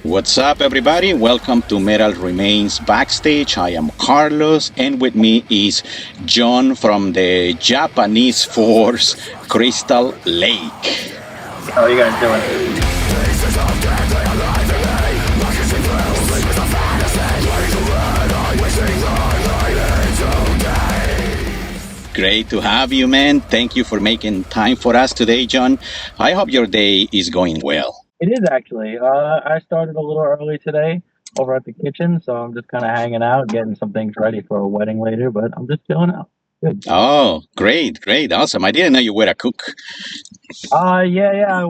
What's up, everybody? Welcome to Metal Remains Backstage. I am Carlos, and with me is John from the Japanese force Crystal Lake. How are you guys doing? Great to have you, man. Thank you for making time for us today, John. I hope your day is going well. It is actually. I started a little early today over at the kitchen, so I'm just kind of hanging out, getting some things ready for a wedding later. But I'm just chilling out. Good. Oh, great, awesome. I didn't know you were a cook. Yeah.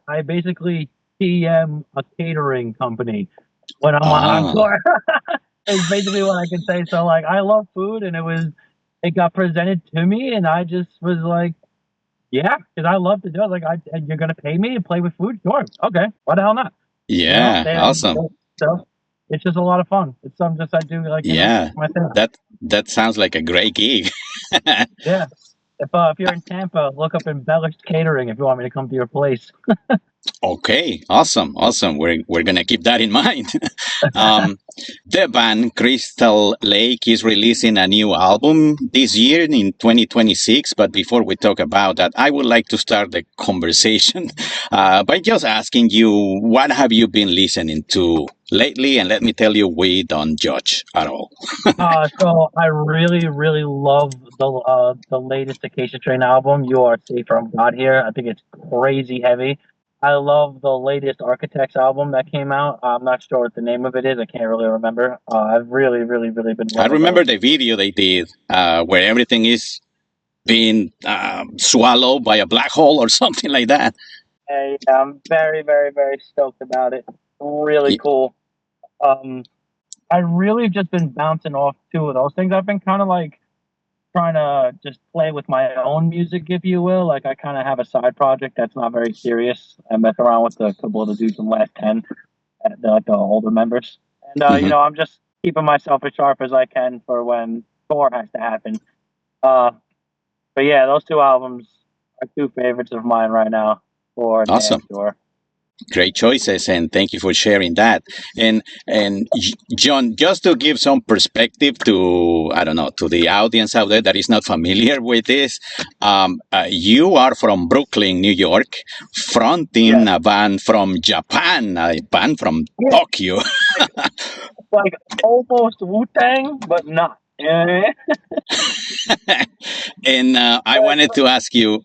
I basically TM a catering company when I'm on tour. It's basically what I can say. So like, I love food, and it got presented to me, and I just was like, yeah, because I love to do it. Like, and you're gonna pay me to play with food? Sure. Okay. Why the hell not? Yeah, awesome. So it's just a lot of fun. It's something just I do like. Yeah, My thing. that sounds like a great gig. Yeah. If you're in Tampa, look up Embellished Catering if you want me to come to your place. Okay, awesome. We're gonna keep that in mind. The band Crystal Lake is releasing a new album this year in 2026. But before we talk about that, I would like to start the conversation by just asking you, what have you been listening to lately? And let me tell you, we don't judge at all. So I really, really love the latest Acacia Train album. You Are Safe from God Here. I think it's crazy heavy. I love the latest Architects album that came out. I'm not sure what the name of it is. I can't really remember. I've really, really, really been. I remember the video they did where everything is being swallowed by a black hole or something like that. Yeah, I'm very, very, very stoked about it. Really cool. I really just been bouncing off two of those things. I've been kind of like trying to just play with my own music, if you will. Like I kind of have a side project that's not very serious. I mess around with a couple of the dudes from Last 10, like the older members. And, I'm just keeping myself as sharp as I can for when tour has to happen. But yeah, those two albums are two favorites of mine right now for Awesome. Tour. Great choices, and thank you for sharing that. And John, just to give some perspective to to the audience out there that is not familiar with this, you are from Brooklyn, New York, fronting a band from Japan, a band from Tokyo. Like almost Wu-Tang, but not. And I wanted to ask you,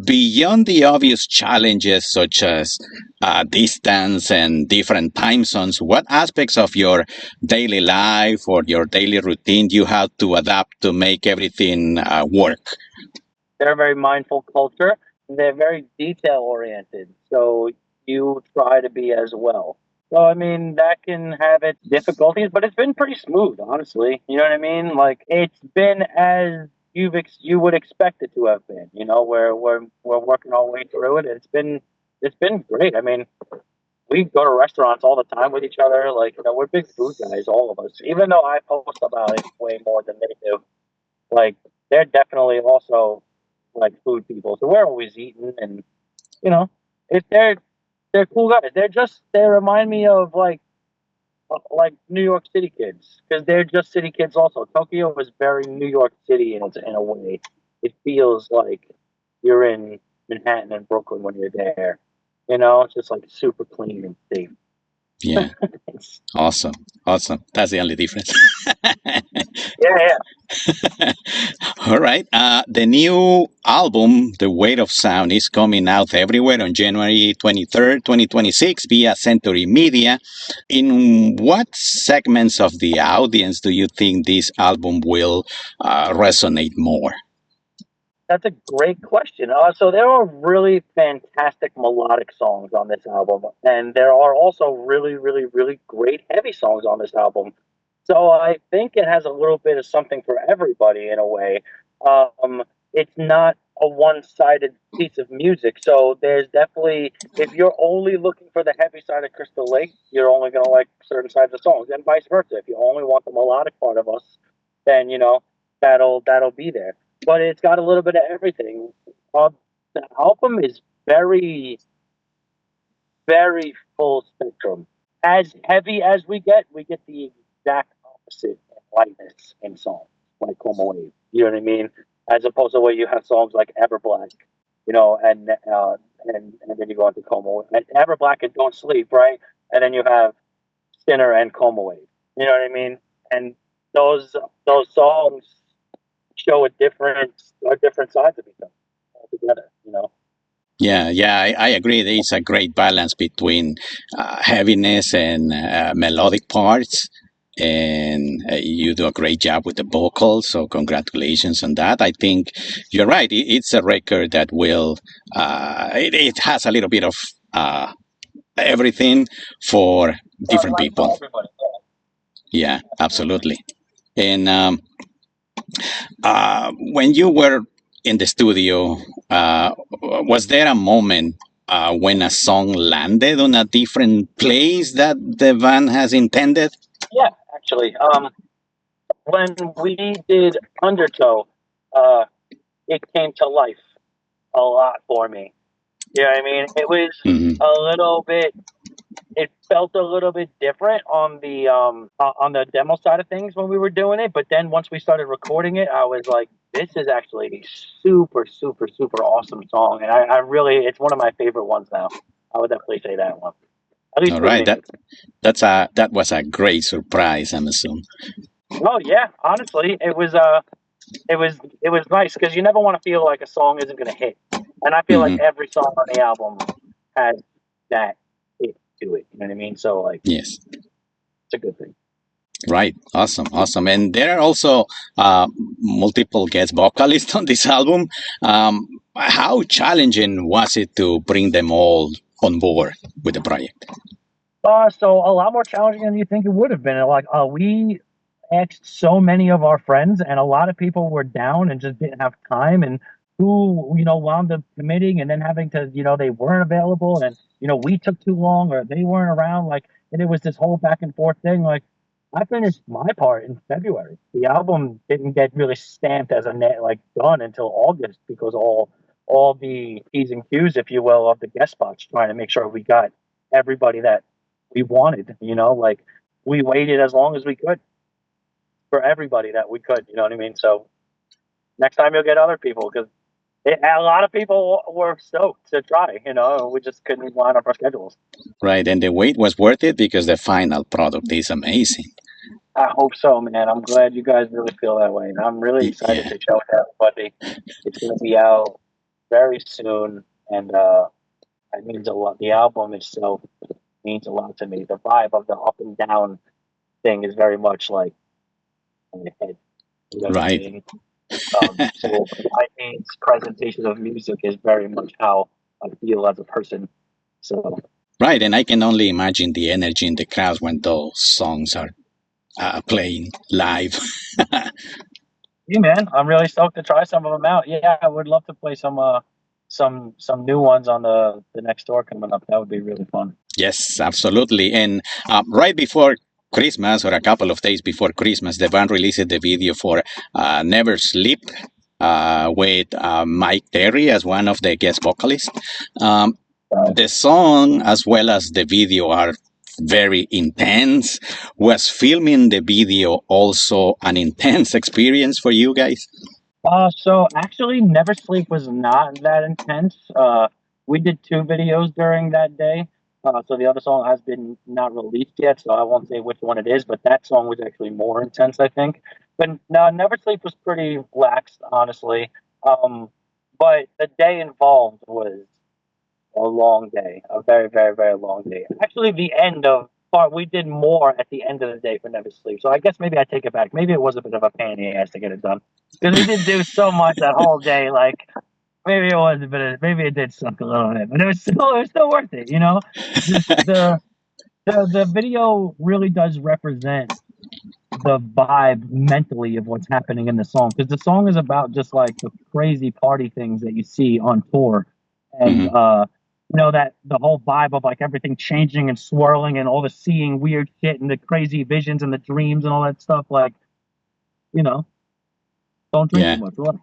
beyond the obvious challenges such as distance and different time zones, what aspects of your daily life or your daily routine do you have to adapt to make everything work? They're a very mindful culture. They're very detail oriented. So you try to be as well. So, I mean, that can have its difficulties, but it's been pretty smooth, honestly. You know what I mean? Like, it's been as you would expect it to have been. You know, we're working our way through it. It's been great. I mean, we go to restaurants all the time with each other. Like, we're big food guys, all of us. Even though I post about it way more than they do, like, they're definitely also like food people. So we're always eating, and if they're cool guys. They remind me of like New York City kids, because they're just city kids also. Tokyo is very New York City in a way. It feels like you're in Manhattan and Brooklyn when you're there. It's just like super clean and safe. Yeah. Awesome. That's the only difference. Yeah. All right. The new album, The Weight of Sound, is coming out everywhere on January 23rd, 2026 via Century Media. In what segments of the audience do you think this album will resonate more? That's a great question. So there are really fantastic melodic songs on this album, and there are also really, really, really great heavy songs on this album. So I think it has a little bit of something for everybody in a way. It's not a one-sided piece of music. So there's definitely, if you're only looking for the heavy side of Crystal Lake, you're only going to like certain sides of songs, and vice versa. If you only want the melodic part of us, then that'll be there. But it's got a little bit of everything. The album is very, very full spectrum. As heavy as we get the exact opposite in lightness in songs like Coma Wave. You know what I mean? As opposed to where you have songs like Everblack, and then you go into Coma Wave. And Everblack and Don't Sleep, right? And then you have Sinner and Coma Wave. You know what I mean? And those songs show a different sides of each other altogether. Yeah, yeah, I agree. There is a great balance between heaviness and melodic parts, and you do a great job with the vocals. So congratulations on that. I think you're right. It's a record that will. It has a little bit of everything for different Like for people. everybody. Yeah, absolutely. And when you were in the studio, was there a moment when a song landed on a different place that the band has intended? Yeah, actually. When we did Undertow, uh, it came to life a lot for me. You know what I mean? It was Hmm. a little bit. It felt a little bit different on the demo side of things when we were doing it, but then once we started recording it, I was like, this is actually a super, super, super awesome song, and I really, it's one of my favorite ones now. I would definitely say that one, at least All for right, me. that was a great surprise, I'm assuming. Well, yeah, honestly, it was nice because you never want to feel like a song isn't going to hit, and I feel like Hmm. every song on the album has that hit to it. You know what I mean? So like, Yes. it's a good thing. Right. Awesome. Awesome. And there are also multiple guest vocalists on this album. How challenging was it to bring them all on board with the project? So a lot more challenging than you think it would have been. Like, we asked so many of our friends, and a lot of people were down and just didn't have time, and who wound up committing and then having to, they weren't available, and we took too long or they weren't around. Like, and it was this whole back and forth thing. Like, I finished my part in February. The album didn't get really stamped as a net like done until August because all the P's and Q's, if you will, of the guest spots, trying to make sure we got everybody that we wanted, like we waited as long as we could for everybody that we could, you know what I mean? So next time you'll get other people because a lot of people were stoked to try, we just couldn't line up our schedules. Right. And the wait was worth it because the final product is amazing. I hope so, man. I'm glad you guys really feel that way. And I'm really excited Yeah. to show everybody. It's going to be out very soon. And it means a lot. The album itself means a lot to me. The vibe of the up and down thing is very much like in the head. You know what I Right. mean? So I think presentation of music is very much how I feel as a person. So Right. And I can only imagine the energy in the crowd when those songs are playing live. yeah, man, I'm really stoked to try some of them out. Yeah, I would love to play some new ones on the next tour coming up. That would be really fun. Yes, absolutely. And right before Christmas, or a couple of days before Christmas, the band released the video for Never Sleep with Mike Terry as one of the guest vocalists. The song as well as the video are very intense. Was filming the video also an intense experience for you guys? So actually, Never Sleep was not that intense. We did 2 videos during that day. So the other song has been not released yet, so I won't say which one it is, but that song was actually more intense, I think. But no, Never Sleep was pretty lax, honestly. But the day involved was a long day, a very, very, very long day. Actually, the end of part, we did more at the end of the day for Never Sleep. So I guess maybe I take it back. Maybe it was a bit of a pain in the ass to get it done because we did do so much that whole day. Like maybe it was a bit of, maybe it did suck a little bit, but it was still worth it. Just the video really does represent the vibe mentally of what's happening in the song, because the song is about just like the crazy party things that you see on tour, and Hmm. that the whole vibe of like everything changing and swirling and all the seeing weird shit and the crazy visions and the dreams and all that stuff. Like, you know, don't drink too Yeah. much. Relax.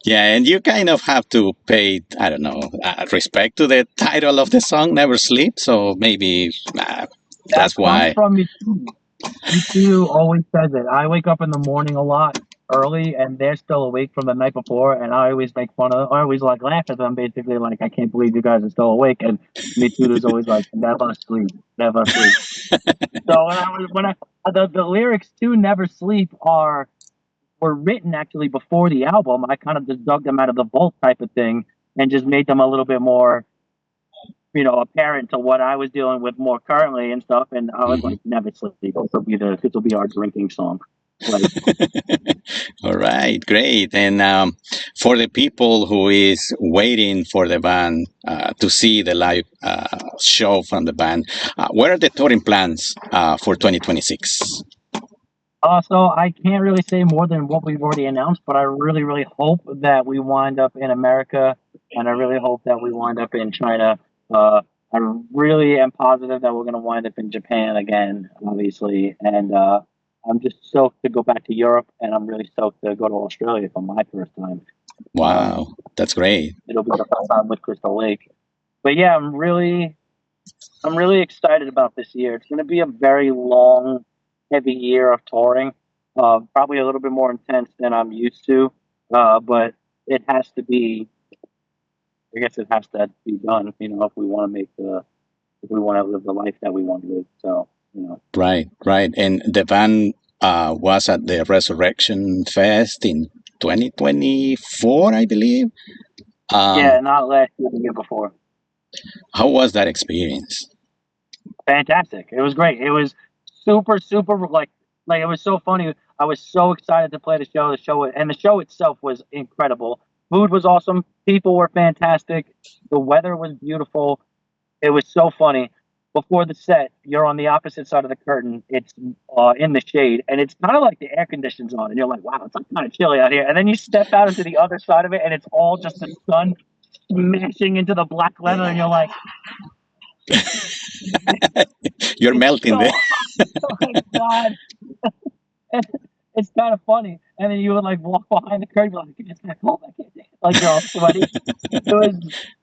Yeah, and you kind of have to pay, I don't know, respect to the title of the song, Never Sleep. So maybe That that's comes why. from me too. Michiru always says it. I wake up in the morning a lot early, and they're still awake from the night before, and I always make fun of. I always like laugh at them, basically like I can't believe you guys are still awake. And Michiru's always like, never sleep, never sleep. So the lyrics to Never Sleep were written actually before the album. I kind of just dug them out of the vault type of thing and just made them a little bit more apparent to what I was dealing with more currently and stuff. And I was Mhm. like, never sleep. This will be our drinking song. Like, All right, great. And for the people who is waiting for the band to see the live show from the band, what are the touring plans for 2026? so I can't really say more than what we've already announced, but I really, really hope that we wind up in America, and I really hope that we wind up in China. I really am positive that we're going to wind up in Japan again, obviously, and I'm just stoked to go back to Europe, and I'm really stoked to go to Australia for my first time. Um, Wow, that's great. it'll be the first time with Crystal Lake. But yeah, I'm really excited about this year. It's going to be a very long, heavy year of touring. Probably a little bit more intense than I'm used to, but it has to be. I guess it has to be done. If we want to if we want to live the life that we want to live. So. Right, right. And the band was at the Resurrection Fest in 2024, I believe. Yeah, Um, not last year, the year before. how was that experience? Fantastic. It was great. It was super, super like it was so funny. I was so excited to play the show. The show itself was incredible. Food was awesome. People were fantastic. The weather was beautiful. It was so funny. Before the set, you're on the opposite side of the curtain. It's in the shade, and it's kind of like the air conditions on, and you're like, "Wow, it's like kind of chilly out here." And then you step out into the other side of it, and it's all just the sun smashing into the black leather, and you're like, You're "It's melting there. so oh my god!" It's kind of funny. And then you would like walk behind the curtain, like, it's kind of cold. I can't take it. Like you're all sweaty.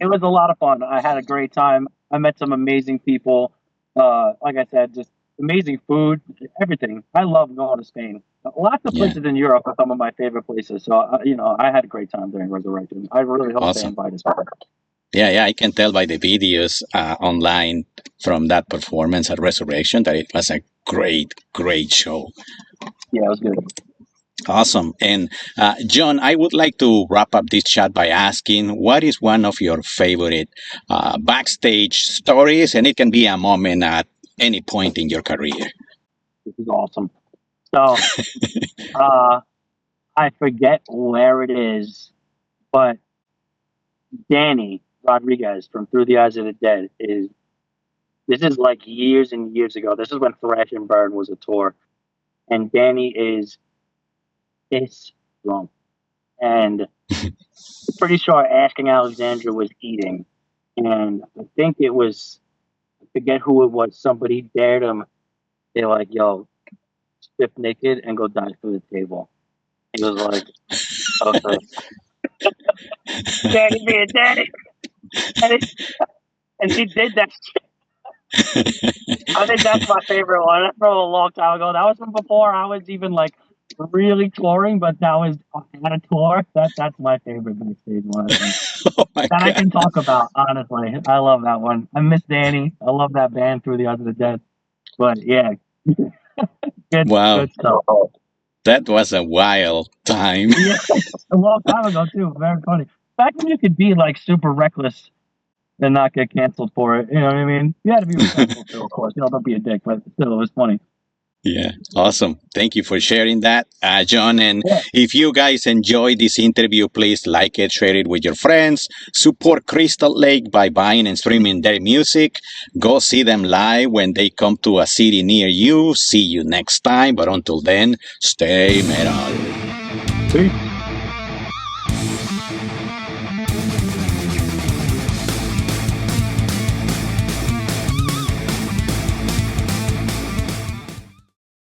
It was a lot of fun. I had a great time. I met some amazing people. Like I said, just amazing food, everything. I love going to Spain. Lots of Yeah, places in Europe are some of my favorite places. So I had a great time during Resurrection. I really hope they awesome. invite us back. Yeah, yeah, I can tell by the videos online from that performance at Resurrection that it was a great, great show. Yeah, it was good. Awesome. And John, I would like to wrap up this chat by asking what is one of your favorite backstage stories? And it can be a moment at any point in your career. This is awesome. So uh, I forget where it is, but Danny Rodriguez from Through the Eyes of the Dead is. This is like years and years ago. This is when Thrash and Burn was a tour, and Danny is drunk, and I'm pretty sure Asking Alexandra was eating, and I think it was, I forget who it was. Somebody dared him. They're like, "Yo, strip naked and go dance for the table." He was like, "Okay, Danny being Danny," and, and he did that. I think that's my favorite one. That's from a long time ago. That was from before I was even like really touring, but that was at a tour. That's my favorite backstage one. I think. Oh my That I God. can talk about honestly. I love that one. I miss Danny. I love that band Through the Eyes of the Dead. But yeah, good Wow. good stuff. That was a wild time. Yeah, a long time ago too. Very funny. Back when you could be like super reckless and not get canceled for it. You know what I mean? You had to be respectful too, of course. Don't be a dick, but still, it was funny. Yeah, awesome. Thank you for sharing that, John. And Yeah. if you guys enjoyed this interview, please like it, share it with your friends. Support Crystal Lake by buying and streaming their music. Go see them live when they come to a city near you. See you next time. But until then, stay metal. Peace.